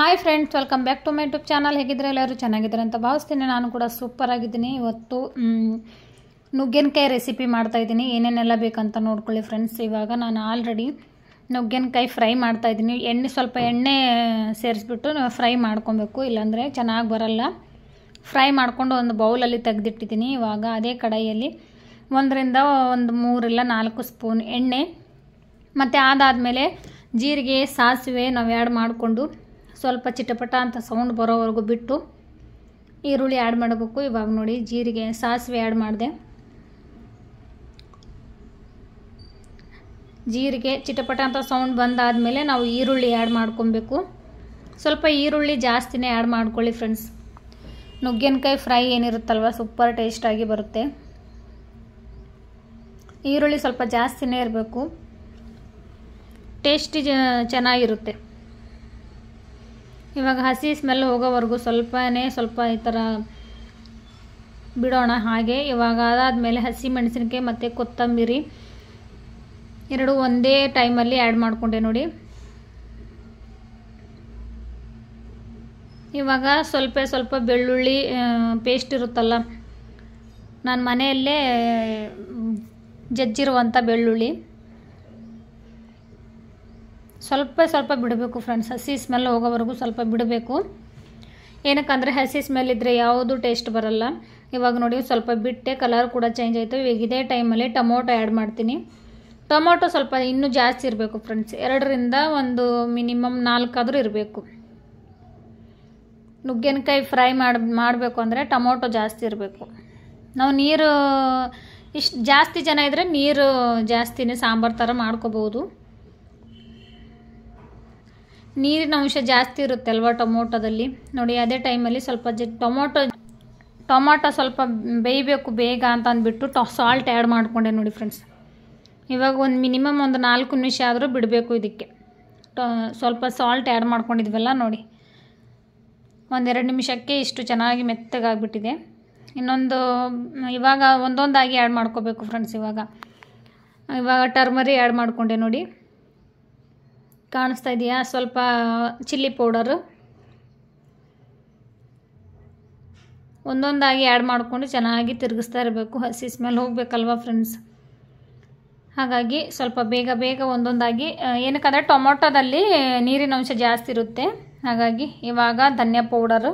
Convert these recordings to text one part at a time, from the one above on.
Hi friends, welcome back to my YouTube channel. ಹೇಗಿದ್ರೆ ಎಲ್ಲರೂ ಚೆನ್ನಾಗಿದ್ದಾರೆ ಅಂತ ಭಾವಿಸ್ತೀನಿ. ನಾನು ಕೂಡ ಸೂಪರ್ ಆಗಿದ್ದೀನಿ. ಇವತ್ತು ನುಗ್ಗೆನಕಾಯಿ ರೆಸಿಪಿ ಮಾಡ್ತಾಯಿದ್ದೀನಿ. ಏನೇನೆಲ್ಲ ಬೇಕಂತ ನೋಡ್ಕೊಳ್ಳಿ ಫ್ರೆಂಡ್ಸ್. ಇವಾಗ ನಾನು ಆಲ್ರೆಡಿ ನುಗ್ಗೆನಕಾಯಿ ಫ್ರೈ ಮಾಡ್ತಾಯಿದ್ದೀನಿ. ಸ್ವಲ್ಪ ಎಣ್ಣೆ ಸೇರಿಸ್ಬಿಟ್ಟು ಫ್ರೈ ಮಾಡ್ಕೊಬೇಕು, ಇಲ್ಲಾಂದರೆ ಚೆನ್ನಾಗಿ ಬರಲ್ಲ. ಫ್ರೈ ಮಾಡಿಕೊಂಡು ಒಂದು ಬೌಲಲ್ಲಿ ತೆಗೆದಿಟ್ಟಿದ್ದೀನಿ. ಇವಾಗ ಅದೇ ಕಡಾಯಿಯಲ್ಲಿ 1 ರಿಂದ 3 ಇಲ್ಲ 4 ಸ್ಪೂನ್ ಎಣ್ಣೆ, ಮತ್ತು ಅದಾದಮೇಲೆ ಜೀರಿಗೆ, ಸಾಸಿವೆ ನಾವು ಆ್ಯಡ್ ಮಾಡಿಕೊಂಡು ಸ್ವಲ್ಪ ಚಿಟಪಟ ಅಂತ ಸೌಂಡ್ ಬರೋವರೆಗೂ ಬಿಟ್ಟು ಈರುಳ್ಳಿ ಆ್ಯಡ್ ಮಾಡಬೇಕು. ಇವಾಗ ನೋಡಿ, ಜೀರಿಗೆ, ಸಾಸಿವೆ ಆ್ಯಡ್ ಮಾಡಿದೆ. ಜೀರಿಗೆ ಚಿಟಪಟ ಅಂತ ಸೌಂಡ್ ಬಂದಾದಮೇಲೆ ನಾವು ಈರುಳ್ಳಿ ಆ್ಯಡ್ ಮಾಡ್ಕೊಬೇಕು. ಸ್ವಲ್ಪ ಈರುಳ್ಳಿ ಜಾಸ್ತಿನೇ ಆ್ಯಡ್ ಮಾಡ್ಕೊಳ್ಳಿ ಫ್ರೆಂಡ್ಸ್. ನುಗ್ಗೆನಕಾಯಿ ಫ್ರೈ ಏನಿರುತ್ತಲ್ವ, ಸೂಪರ್ ಟೇಸ್ಟಾಗಿ ಬರುತ್ತೆ. ಈರುಳ್ಳಿ ಸ್ವಲ್ಪ ಜಾಸ್ತಿನೇ ಇರಬೇಕು, ಟೇಸ್ಟಿ ಚೆನ್ನಾಗಿರುತ್ತೆ. ಇವಾಗ ಹಸಿ ಸ್ಮೆಲ್ ಹೋಗೋವರೆಗೂ ಸ್ವಲ್ಪ ಈ ಥರ ಬಿಡೋಣ ಹಾಗೆ. ಇವಾಗ ಅದಾದಮೇಲೆ ಹಸಿ ಮೆಣಸಿನಕಾಯಿ ಮತ್ತು ಕೊತ್ತಂಬರಿ ಎರಡು ಒಂದೇ ಟೈಮಲ್ಲಿ ಆ್ಯಡ್ ಮಾಡಿಕೊಂಡೆ ನೋಡಿ. ಇವಾಗ ಸ್ವಲ್ಪ ಬೆಳ್ಳುಳ್ಳಿ ಪೇಸ್ಟ್ ಇರುತ್ತಲ್ಲ, ನಾನು ಮನೆಯಲ್ಲೇ ಜಜ್ಜಿರುವಂಥ ಬೆಳ್ಳುಳ್ಳಿ ಸ್ವಲ್ಪ ಬಿಡಬೇಕು ಫ್ರೆಂಡ್ಸ್. ಹಸಿ ಸ್ಮೆಲ್ ಹೋಗೋವರೆಗೂ ಸ್ವಲ್ಪ ಬಿಡಬೇಕು. ಏನಕ್ಕಂದರೆ ಹಸಿ ಸ್ಮೆಲ್ ಇದ್ದರೆ ಯಾವುದು ಟೇಸ್ಟ್ ಬರಲ್ಲ. ಇವಾಗ ನೋಡಿ ಸ್ವಲ್ಪ ಬಿಟ್ಟೆ, ಕಲರ್ ಕೂಡ ಚೇಂಜ್ ಆಯಿತು. ಇವಾಗ ಇದೇ ಟೈಮಲ್ಲಿ ಟೊಮೊಟೊ ಆ್ಯಡ್ ಮಾಡ್ತೀನಿ. ಟೊಮೊಟೊ ಸ್ವಲ್ಪ ಇನ್ನೂ ಜಾಸ್ತಿ ಇರಬೇಕು ಫ್ರೆಂಡ್ಸ್. 2 ರಿಂದ ಮಿನಿಮಮ್ 4 ಆದರೂ ಇರಬೇಕು. ನುಗ್ಗೆನಕಾಯಿ ಫ್ರೈ ಮಾಡಬೇಕು ಅಂದರೆ ಟೊಮೊಟೊ ಜಾಸ್ತಿ ಇರಬೇಕು. ನಾವು ನೀರು ಇಷ್ಟು ಜಾಸ್ತಿ ಜನ ಇದ್ದರೆ ನೀರು ಜಾಸ್ತಿನೇ ಸಾಂಬಾರು ಥರ ಮಾಡ್ಕೋಬೋದು. ನೀರಿನ ಅಂಶ ಜಾಸ್ತಿ ಇರುತ್ತೆ ಅಲ್ವಾ ಟೊಮೊಟೊದಲ್ಲಿ. ನೋಡಿ ಅದೇ ಟೈಮಲ್ಲಿ ಸ್ವಲ್ಪ ಟೊಮೊಟೊ ಸ್ವಲ್ಪ ಬೇಯಬೇಕು ಬೇಗ ಅಂತ ಅಂದ್ಬಿಟ್ಟು ಸಾಲ್ಟ್ ಆ್ಯಡ್ ಮಾಡಿಕೊಂಡೆ ನೋಡಿ ಫ್ರೆಂಡ್ಸ್. ಇವಾಗ ಮಿನಿಮಮ್ 4 ನಿಮಿಷ ಆದರೂ ಬಿಡಬೇಕು ಇದಕ್ಕೆ. ಸ್ವಲ್ಪ ಸಾಲ್ಟ್ ಆ್ಯಡ್ ಮಾಡ್ಕೊಂಡಿದ್ವಲ್ಲ ನೋಡಿ, 1-2 ನಿಮಿಷಕ್ಕೆ ಇಷ್ಟು ಚೆನ್ನಾಗಿ ಮೆತ್ತಗಾಗಿಬಿಟ್ಟಿದೆ. ಇವಾಗ ಒಂದೊಂದಾಗಿ ಆ್ಯಡ್ ಮಾಡ್ಕೋಬೇಕು ಫ್ರೆಂಡ್ಸ್. ಇವಾಗ ಟರ್ಮರಿ ಆ್ಯಡ್ ಮಾಡಿಕೊಂಡೆ ನೋಡಿ, ಕಾಣಿಸ್ತಾ ಇದೆಯಾ? ಸ್ವಲ್ಪ ಚಿಲ್ಲಿ ಪೌಡರು ಒಂದೊಂದಾಗಿ ಆ್ಯಡ್ ಮಾಡಿಕೊಂಡು ಚೆನ್ನಾಗಿ ತಿರುಗಿಸ್ತಾ ಇರಬೇಕು. ಹಸಿ ಸ್ಮೆಲ್ ಹೋಗಬೇಕಲ್ವ ಫ್ರೆಂಡ್ಸ್. ಹಾಗಾಗಿ ಸ್ವಲ್ಪ ಬೇಗ ಒಂದೊಂದಾಗಿ, ಏನಕ್ಕಂದರೆ ಟೊಮೊಟೊದಲ್ಲಿ ನೀರಿನ ಅಂಶ ಜಾಸ್ತಿ ಇರುತ್ತೆ. ಹಾಗಾಗಿ ಇವಾಗ ಧನಿಯಾ ಪೌಡರ್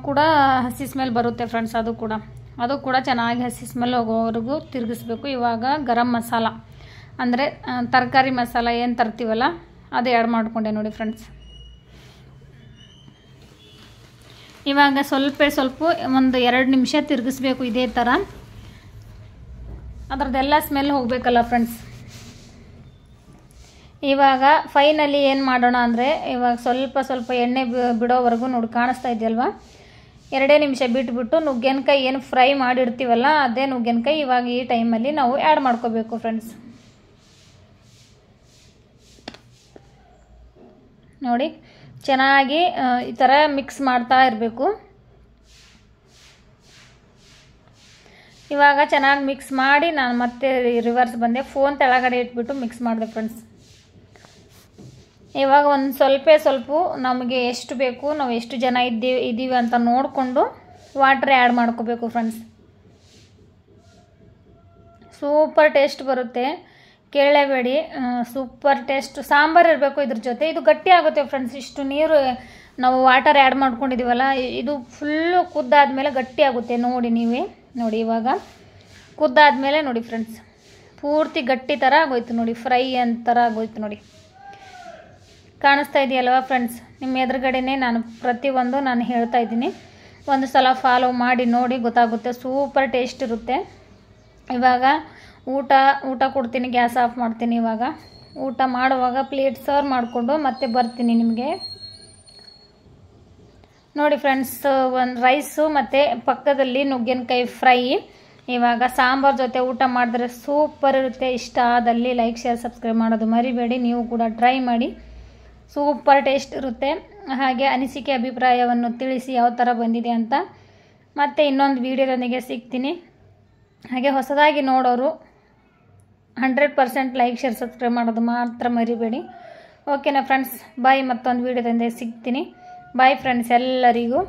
ಕೂಡ ಹಸಿ ಸ್ಮೆಲ್ ಬರುತ್ತೆ ಫ್ರೆಂಡ್ಸ್. ಅದು ಕೂಡ ಚೆನ್ನಾಗಿ ಹಸಿ ಸ್ಮೆಲ್ ಹೋಗೋವರೆಗೂ ತಿರುಗಿಸ್ಬೇಕು. ಇವಾಗ ಗರಂ ಮಸಾಲ ಅಂದರೆ ತರಕಾರಿ ಮಸಾಲ ಏನು ತರ್ತೀವಲ್ಲ, ಅದು ಆ್ಯಡ್ ಮಾಡಿಕೊಂಡೆ ನೋಡಿ ಫ್ರೆಂಡ್ಸ್. ಇವಾಗ ಸ್ವಲ್ಪ 1-2 ನಿಮಿಷ ತಿರುಗಿಸ್ಬೇಕು ಇದೇ ಥರ. ಅದರದ್ದೆಲ್ಲ ಸ್ಮೆಲ್ ಹೋಗಬೇಕಲ್ಲ ಫ್ರೆಂಡ್ಸ್. ಇವಾಗ ಫೈನಲಿ ಏನು ಮಾಡೋಣ ಅಂದರೆ, ಇವಾಗ ಸ್ವಲ್ಪ ಎಣ್ಣೆ ಬಿಡೋವರೆಗೂ ನೋಡಿ, ಕಾಣಿಸ್ತಾ ಇದೆಯಲ್ವಾ? 2 ನಿಮಿಷ ಬಿಟ್ಬಿಟ್ಟು ನುಗ್ಗೆನಕಾಯಿ ಏನು ಫ್ರೈ ಮಾಡಿರ್ತೀವಲ್ಲ, ಅದೇ ನುಗ್ಗೆನಕಾಯಿ ಇವಾಗ ಈ ಟೈಮಲ್ಲಿ ನಾವು ಆ್ಯಡ್ ಮಾಡ್ಕೋಬೇಕು ಫ್ರೆಂಡ್ಸ್. ನೋಡಿ ಚೆನ್ನಾಗಿ ಈ ಥರ ಮಿಕ್ಸ್ ಮಾಡ್ತಾ ಇರಬೇಕು. ಇವಾಗ ಚೆನ್ನಾಗಿ ಮಿಕ್ಸ್ ಮಾಡಿ ನಾನು ಮತ್ತೆ ರಿವರ್ಸ್ ಬಂದೆ, ಫೋನ್ ಕೆಳಗಡೆ ಇಟ್ಬಿಟ್ಟು ಮಿಕ್ಸ್ ಮಾಡಿದೆ ಫ್ರೆಂಡ್ಸ್. ಇವಾಗ ಸ್ವಲ್ಪ ನಮಗೆ ಎಷ್ಟು ಬೇಕು, ನಾವು ಎಷ್ಟು ಜನ ಇದ್ದೀವಿ ಅಂತ ನೋಡಿಕೊಂಡು ವಾಟ್ರ್ ಆ್ಯಡ್ ಮಾಡ್ಕೋಬೇಕು ಫ್ರೆಂಡ್ಸ್. ಸೂಪರ್ ಟೇಸ್ಟ್ ಬರುತ್ತೆ, ಕೇಳಲೇಬೇಡಿ. ಸೂಪರ್ ಟೇಸ್ಟ್ ಸಾಂಬಾರು ಇರಬೇಕು ಇದ್ರ ಜೊತೆ. ಇದು ಗಟ್ಟಿ ಆಗುತ್ತೆ ಫ್ರೆಂಡ್ಸ್. ಇಷ್ಟು ನೀರು ನಾವು ವಾಟರ್ ಆ್ಯಡ್ ಮಾಡ್ಕೊಂಡಿದ್ದೀವಲ್ಲ, ಇದು ಫುಲ್ಲು ಕುದ್ದಾದ್ಮೇಲೆ ಗಟ್ಟಿ ಆಗುತ್ತೆ. ನೋಡಿ ಇವಾಗ ಕುದ್ದಾದ್ಮೇಲೆ ನೋಡಿ ಫ್ರೆಂಡ್ಸ್, ಪೂರ್ತಿ ಗಟ್ಟಿ ಥರ ಆಗೋಯ್ತು ನೋಡಿ, ಫ್ರೈ ಥರ ಆಗೋಯ್ತು ನೋಡಿ. ಕಾಣಿಸ್ತಾ ಇದೆಯಲ್ವಾ ಫ್ರೆಂಡ್ಸ್? ನಿಮ್ಮ ಎದುರುಗಡೆನೇ ಪ್ರತಿಯೊಂದು ನಾನು ಹೇಳ್ತಾ ಇದ್ದೀನಿ. ಒಂದು ಸಲ ಫಾಲೋ ಮಾಡಿ ನೋಡಿ, ಗೊತ್ತಾಗುತ್ತೆ. ಸೂಪರ್ ಟೇಸ್ಟ್ ಇರುತ್ತೆ. ಇವಾಗ ಊಟ ಕೊಡ್ತೀನಿ, ಗ್ಯಾಸ್ ಆಫ್ ಮಾಡ್ತೀನಿ. ಇವಾಗ ಊಟ ಮಾಡುವಾಗ ಪ್ಲೇಟ್ ಸರ್ವ್ ಮಾಡಿಕೊಂಡು ಮತ್ತೆ ಬರ್ತೀನಿ ನಿಮಗೆ. ನೋಡಿ ಫ್ರೆಂಡ್ಸ್, ಒಂದು ರೈಸು ಮತ್ತು ಪಕ್ಕದಲ್ಲಿ ನುಗ್ಗೆನಕಾಯಿ ಫ್ರೈ. ಇವಾಗ ಸಾಂಬಾರು ಜೊತೆ ಊಟ ಮಾಡಿದ್ರೆ ಸೂಪರ್ ಇರುತ್ತೆ. ಇಷ್ಟ ಆದಲ್ಲಿ ಲೈಕ್, ಶೇರ್, ಸಬ್ಸ್ಕ್ರೈಬ್ ಮಾಡೋದು ಮರಿಬೇಡಿ. ನೀವು ಕೂಡ ಟ್ರೈ ಮಾಡಿ, ಸೂಪರ್ ಟೇಸ್ಟ್ ಇರುತ್ತೆ. ಹಾಗೆ ಅನಿಸಿಕೆ ಅಭಿಪ್ರಾಯವನ್ನು ತಿಳಿಸಿ ಯಾವ ಥರ ಬಂದಿದೆ ಅಂತ. ಮತ್ತೆ ಇನ್ನೊಂದು ವಿಡಿಯೋದೊಂದಿಗೆ ಸಿಗ್ತೀನಿ. ಹಾಗೆ ಹೊಸದಾಗಿ ನೋಡೋರು 100% ಲೈಕ್ ಶೇರ್ ಸಬ್ಸ್ಕ್ರೈಬ್ ಮಾಡೋದು ಮಾತ್ರ ಮರಿಬೇಡಿ. ಓಕೆನಾ ಫ್ರೆಂಡ್ಸ್, ಬಾಯ್. ಮತ್ತೊಂದು ವೀಡಿಯೋದಿಂದ ಸಿಗ್ತೀನಿ. ಬಾಯ್ ಫ್ರೆಂಡ್ಸ್ ಎಲ್ಲರಿಗೂ.